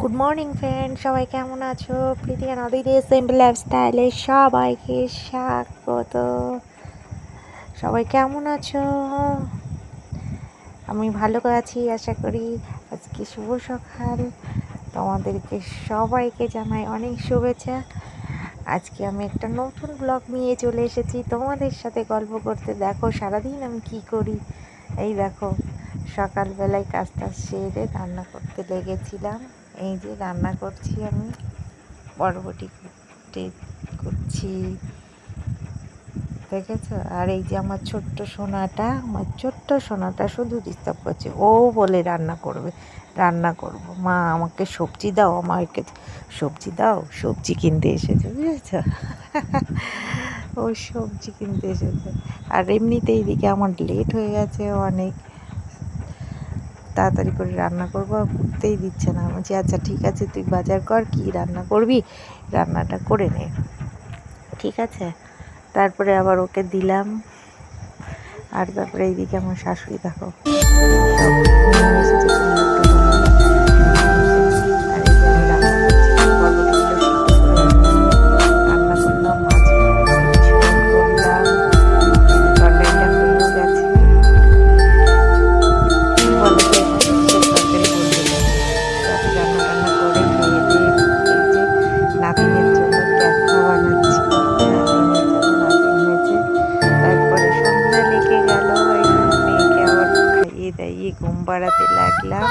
Good morning friend, সবাই কেমন আছো? প্রীতি নদীতে সিম্পল লাইফস্টাইলে সবাইকে স্বাগত। সবাই কেমন আছো? আমি ভালো আছি আশা করি। আজকে শুভ সকাল, তোমাদেরকে সবাইকে জানাই অনেক শুভেচ্ছা। আজকে আমি একটা নতুন ব্লগ নিয়ে চলে এসেছি তোমাদের সাথে গল্প করতে। দেখো সারাদিন আমি কি করি। এই দেখো, সকালবেলায় কাজটা সেরে রান্না করতে লেগেছিলাম। এই যে রান্না করছি, আমি বরবটি করছি, দেখেছো? আর এই যে আমার ছোট্ট সোনাটা শুধু ডিস্টার্ব করছে। ও বলে রান্না করব। মা আমাকে সবজি দাও, আমাকে সবজি দাও। সবজি কিনতে এসেছে, বুঝেছ? ও সবজি কিনতে এসেছে। আর এমনিতেই দিকে আমার লেট হয়ে গেছে অনেক, তাড়াতাড়ি করে রান্না করবো, আর করতেই দিচ্ছে না। বলছি আচ্ছা ঠিক আছে, তুই বাজার কর, কি রান্না করবি রান্নাটা করে নে, ঠিক আছে। তারপরে আবার ওকে দিলাম। আর তারপরে এইদিকে আমার শাশুড়ি দেখো নাতিনের জন্য ক্যাথা বানাচ্ছি। নাতিনের জন্য নাতিন হয়েছে। তারপরে সন্ধ্যা লেগে গেল, এই মেয়েকে আবার খাইয়ে দাইয়ে ঘুম পাড়াতে লাগলাম।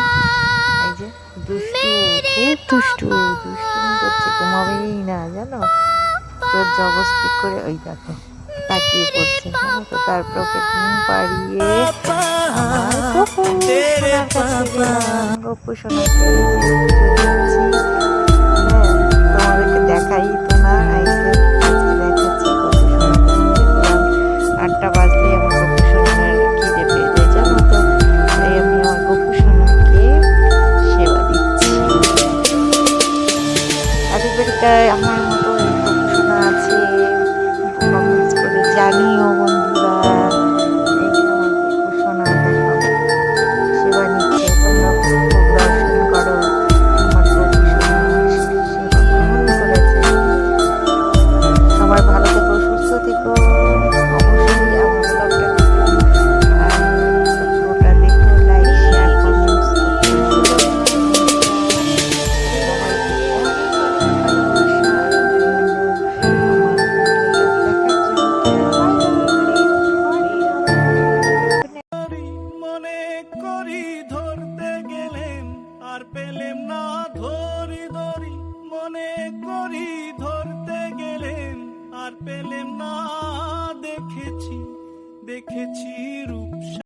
এই যে খুব দুষ্টুমি করছে, ঘুমাবেই না জানো, জোর জবস্তি করে। ওই দেখো তাকিয়ে পড়ছে, জানো তো। তারপর ওকে ঘুম পাড়িয়ে আমার গপু সোনাকে তোমাদেরকে দেখাই তো না, দেখাচ্ছি। গপু সোনাকে 8টা বাজলে আমার গপু সোনার খিদে পেয়ে যায়, জানো তো। তাই আমি আমার গপু সোনাকে সেবা দিচ্ছি। তাদের বাড়িটায় আমার মতো গপু সোনা আছে, কমেন্টস করে জানিও বন্ধুরা। এই যে আমার গপু সোনা দেখো সেবা নিচ্ছে, তোমরা খুব দর্শন করো। আমার গপু সোনা সেবা কেমন করেছে। সবাই ভালো থেকো, সুস্থ থেকো। অবশ্যই আমার ব্লগটা পুরোটা দেখো, লাইক শেয়ার কমেন্টস করতে ভুলো না। সবাইকে অনেক ভালোবাসা আর আমার ভিডিওটা দেখার জন্য মনে করি ধরতে গেলেন আর পেলেম না, ধরি মনে করি ধরতে গেলেন আর পেলেম না। দেখেছি